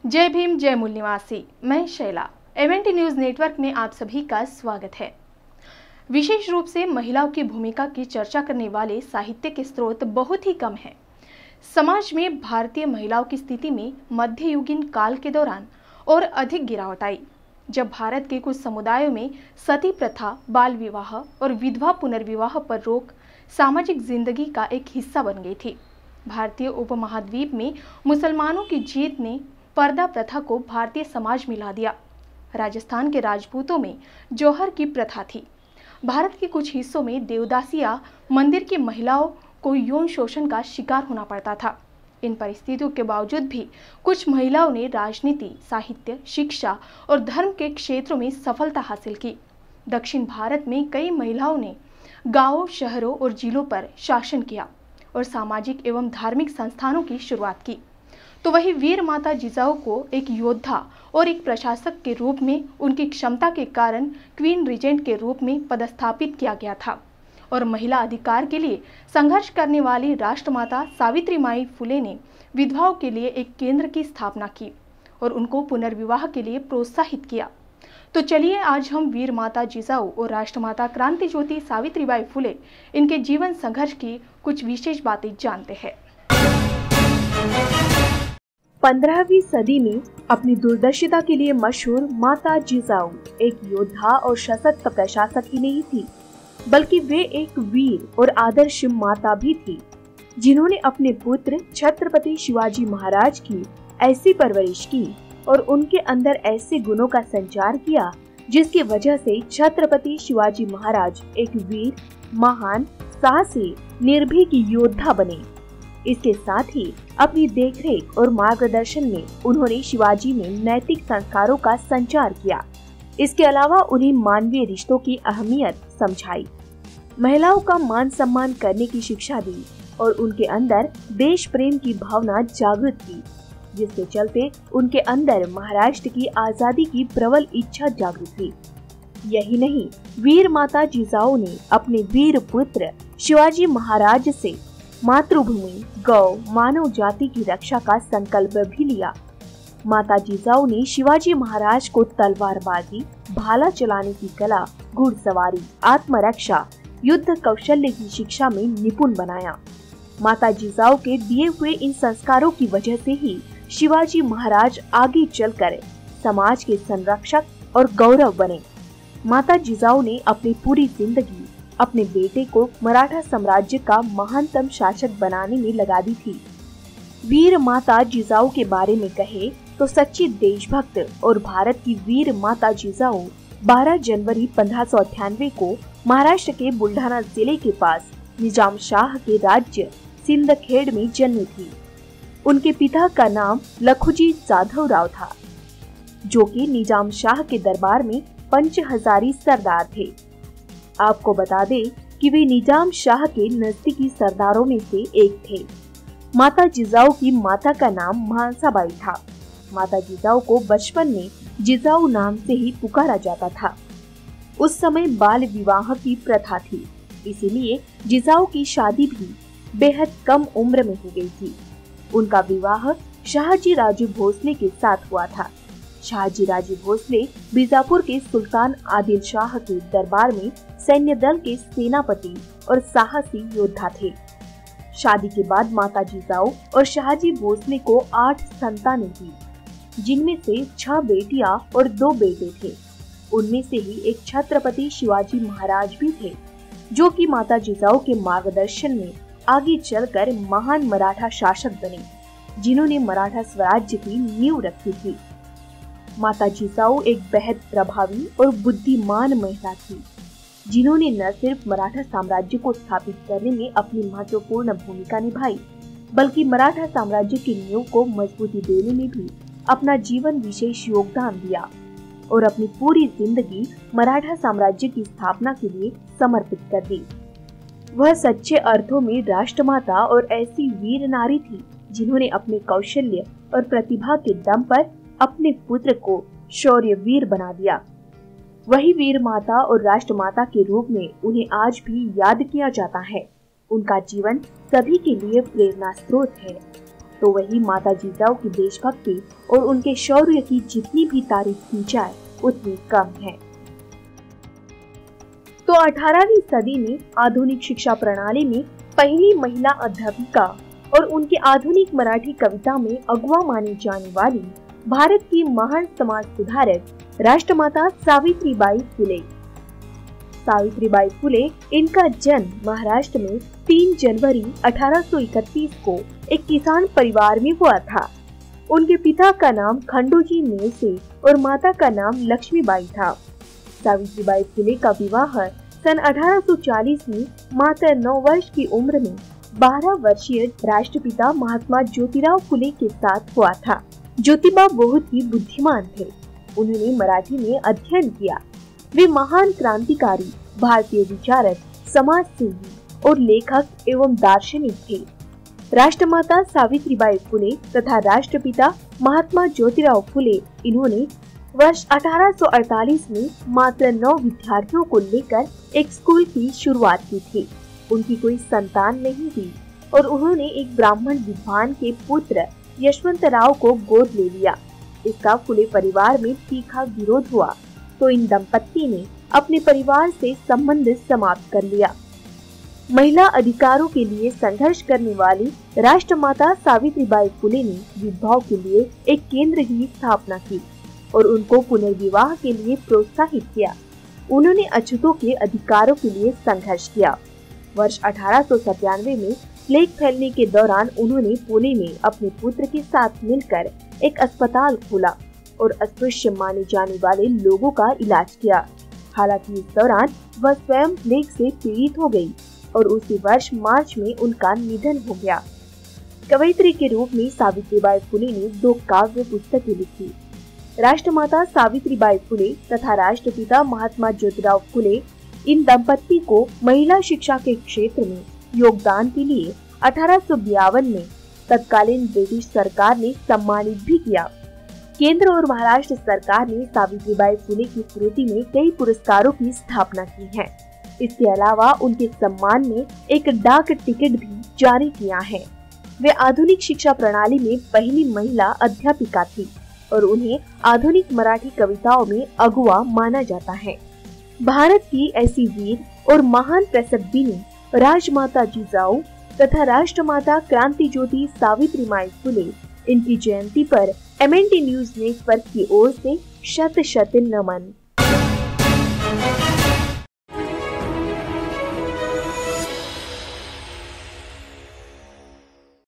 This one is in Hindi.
जय भीम, जय मूल निवासी। मैं शैला, एवेंटी न्यूज नेटवर्क में आप सभी का स्वागत है। विशेष रूप से महिलाओं की भूमिका की चर्चा करने वाले साहित्य के स्रोत बहुत ही कम हैं। समाज में भारतीय महिलाओं की स्थिति में मध्ययुगीन काल के दौरान और अधिक गिरावट आई, जब भारत के कुछ समुदायों में सती प्रथा, बाल विवाह और विधवा पुनर्विवाह पर रोक सामाजिक जिंदगी का एक हिस्सा बन गई थी। भारतीय उपमहाद्वीप में मुसलमानों की जीत ने पर्दा प्रथा को भारतीय समाज में ला दिया। राजस्थान के राजपूतों में जौहर की प्रथा थी। भारत के कुछ हिस्सों में देवदासिया मंदिर की महिलाओं को यौन शोषण का शिकार होना पड़ता था। इन परिस्थितियों के बावजूद भी कुछ महिलाओं ने राजनीति, साहित्य, शिक्षा और धर्म के क्षेत्रों में सफलता हासिल की। दक्षिण भारत में कई महिलाओं ने गांवों, शहरों और जिलों पर शासन किया और सामाजिक एवं धार्मिक संस्थानों की शुरुआत की। तो वही वीर माता जिजाऊ को एक योद्धा और एक प्रशासक के रूप में उनकी क्षमता के कारण क्वीन रिजेंट के रूप में पदस्थापित किया गया था और महिला अधिकार के लिए संघर्ष करने वाली राष्ट्रमाता सावित्रीबाई फुले ने विधवाओं के लिए एक केंद्र की स्थापना की और उनको पुनर्विवाह के लिए प्रोत्साहित किया। तो चलिए आज हम वीर माता जिजाऊ और राष्ट्रमाता क्रांति ज्योति सावित्रीबाई फुले, इनके जीवन संघर्ष की कुछ विशेष बातें जानते हैं। 15वीं सदी में अपनी दूरदर्शिता के लिए मशहूर माता जिजाऊ एक योद्धा और सशक्त प्रशासक ही नहीं थी, बल्कि वे एक वीर और आदर्श माता भी थी, जिन्होंने अपने पुत्र छत्रपति शिवाजी महाराज की ऐसी परवरिश की और उनके अंदर ऐसे गुणों का संचार किया जिसकी वजह से छत्रपति शिवाजी महाराज एक वीर, महान, साहसी, निर्भीक योद्धा बने। इसके साथ ही अपनी देखरेख और मार्गदर्शन में उन्होंने शिवाजी में नैतिक संस्कारों का संचार किया। इसके अलावा उन्हें मानवीय रिश्तों की अहमियत समझाई, महिलाओं का मान सम्मान करने की शिक्षा दी और उनके अंदर देश प्रेम की भावना जागृत की, जिसके चलते उनके अंदर महाराष्ट्र की आजादी की प्रबल इच्छा जागृत हुई। यही नहीं, वीर माता जिजाऊ ने अपने वीर पुत्र शिवाजी महाराज से मातृभूमि, गौ, मानव जाति की रक्षा का संकल्प भी लिया। माता जिजाऊ ने शिवाजी महाराज को तलवारबाजी, भाला चलाने की कला, घुड़सवारी, आत्मरक्षा, युद्ध कौशल्य की शिक्षा में निपुण बनाया। माता जिजाऊ के दिए हुए इन संस्कारों की वजह से ही शिवाजी महाराज आगे चलकर समाज के संरक्षक और गौरव बने। माता जिजाऊ ने अपनी पूरी जिंदगी अपने बेटे को मराठा साम्राज्य का महानतम शासक बनाने में लगा दी थी। वीर माता जिजाऊ के बारे में कहे तो सच्ची देशभक्त और भारत की वीर माता जिजाऊ 12 जनवरी 1598 को महाराष्ट्र के बुल्ढाना जिले के पास निजाम शाह के राज्य सिंदखेड में जन्मी थी। उनके पिता का नाम लखुजी जाधव राव था, जो कि निजाम शाह के दरबार में पंच हजारी सरदार थे। आपको बता दें कि वे निजाम शाह के नजदीकी सरदारों में से एक थे। माता जिजाऊ की माता का नाम महासाबाई था। माता जिजाऊ को बचपन में जिजाऊ नाम से ही पुकारा जाता था। उस समय बाल विवाह की प्रथा थी, इसीलिए जिजाऊ की शादी भी बेहद कम उम्र में हो गई थी। उनका विवाह शाहजी राजे भोसले के साथ हुआ था। शाहजी राजे भोसले बीजापुर के सुल्तान आदिल शाह के दरबार में सैन्य दल के सेनापति और साहसी योद्धा थे। शादी के बाद माता जिजाऊ और शाहजी भोसले को 8 संतानें थी, जिनमें से 6 बेटियां और 2 बेटे थे। उनमें से ही एक छत्रपति शिवाजी महाराज भी थे, जो कि माता जिजाऊ के मार्गदर्शन में आगे चलकर महान मराठा शासक बने, जिन्होंने मराठा स्वराज्य की नींव रखी थी। माता जिजाऊ एक बेहद प्रभावी और बुद्धिमान महिला थी, जिन्होंने न सिर्फ मराठा साम्राज्य को स्थापित करने में अपनी महत्वपूर्ण भूमिका निभाई, बल्कि मराठा साम्राज्य की नींव को मजबूती देने में भी अपना जीवन विशेष योगदान दिया और अपनी पूरी जिंदगी मराठा साम्राज्य की स्थापना के लिए समर्पित कर दी। वह सच्चे अर्थों में राष्ट्रमाता और ऐसी वीर नारी थी, जिन्होंने अपने कौशल्य और प्रतिभा के दम पर अपने पुत्र को शौर्यवीर बना दिया। वही वीर माता और राष्ट्रमाता के रूप में उन्हें आज भी याद किया जाता है। उनका जीवन सभी के लिए प्रेरणा स्रोत है। तो वही माता जिजाऊ की देशभक्ति और उनके शौर्य की जितनी भी तारीफ की जाए उतनी कम है। तो 18वीं सदी में आधुनिक शिक्षा प्रणाली में पहली महिला अध्यापिका और उनके आधुनिक मराठी कविता में अगवा मानी जाने वाली भारत की महान समाज सुधारक राष्ट्रमाता सावित्रीबाई फुले। सावित्रीबाई फुले, इनका जन्म महाराष्ट्र में 3 जनवरी 1831 को एक किसान परिवार में हुआ था। उनके पिता का नाम खंडोजी नेसे और माता का नाम लक्ष्मीबाई था। सावित्रीबाई फुले का विवाह सन 1840 में मात्र 9 वर्ष की उम्र में 12 वर्षीय राष्ट्रपिता महात्मा ज्योतिराव फुले के साथ हुआ था। ज्योतिबा बहुत ही बुद्धिमान थे। उन्होंने मराठी में अध्ययन किया। वे महान क्रांतिकारी, भारतीय विचारक, समाज सेवी और लेखक एवं दार्शनिक थे। राष्ट्रमाता सावित्रीबाई फुले तथा राष्ट्रपिता महात्मा ज्योतिराव फुले, इन्होंने वर्ष 1848 में मात्र 9 विद्यार्थियों को लेकर एक स्कूल की शुरुआत की थी। उनकी कोई संतान नहीं थी और उन्होंने एक ब्राह्मण विद्वान के पुत्र यशवंतराव को गोद ले लिया। इसका फुले परिवार में तीखा विरोध हुआ तो इन दंपत्ति ने अपने परिवार से संबंध समाप्त कर लिया। महिला अधिकारों के लिए संघर्ष करने वाली राष्ट्रमाता सावित्रीबाई फुले ने विधवाओं के लिए एक केंद्र की स्थापना की और उनको पुनर्विवाह के लिए प्रोत्साहित किया। उन्होंने अछूतों के अधिकारों के लिए संघर्ष किया। वर्ष 1897 में प्लेग फैलने के दौरान उन्होंने पुणे में अपने पुत्र के साथ मिलकर एक अस्पताल खोला और अस्पृश्य माने जाने वाले लोगों का इलाज किया। हालांकि इस दौरान वह स्वयं प्लेग से पीड़ित हो गई और उसी वर्ष मार्च में उनका निधन हो गया। कवयित्री के रूप में सावित्रीबाई फुले ने 2 काव्य पुस्तकें लिखी। राष्ट्रमाता सावित्रीबाई फुले तथा राष्ट्रपिता महात्मा ज्योतिराव फुले, इन दंपत्ति को महिला शिक्षा के क्षेत्र में योगदान के लिए 1852 में तत्कालीन ब्रिटिश सरकार ने सम्मानित भी किया। केंद्र और महाराष्ट्र सरकार ने सावित्रीबाई फुले की स्मृति में कई पुरस्कारों की स्थापना की है। इसके अलावा उनके सम्मान में एक डाक टिकट भी जारी किया है। वे आधुनिक शिक्षा प्रणाली में पहली महिला अध्यापिका थी और उन्हें आधुनिक मराठी कविताओं में अगुवा माना जाता है। भारत की ऐसी वीर और महान प्रसविनी राजमाता जिजाऊ तथा राष्ट्रमाता क्रांति ज्योति सावित्रीबाई फुले, इनकी जयंती पर MNT न्यूज नेटवर्क की ओर से शत शत नमन।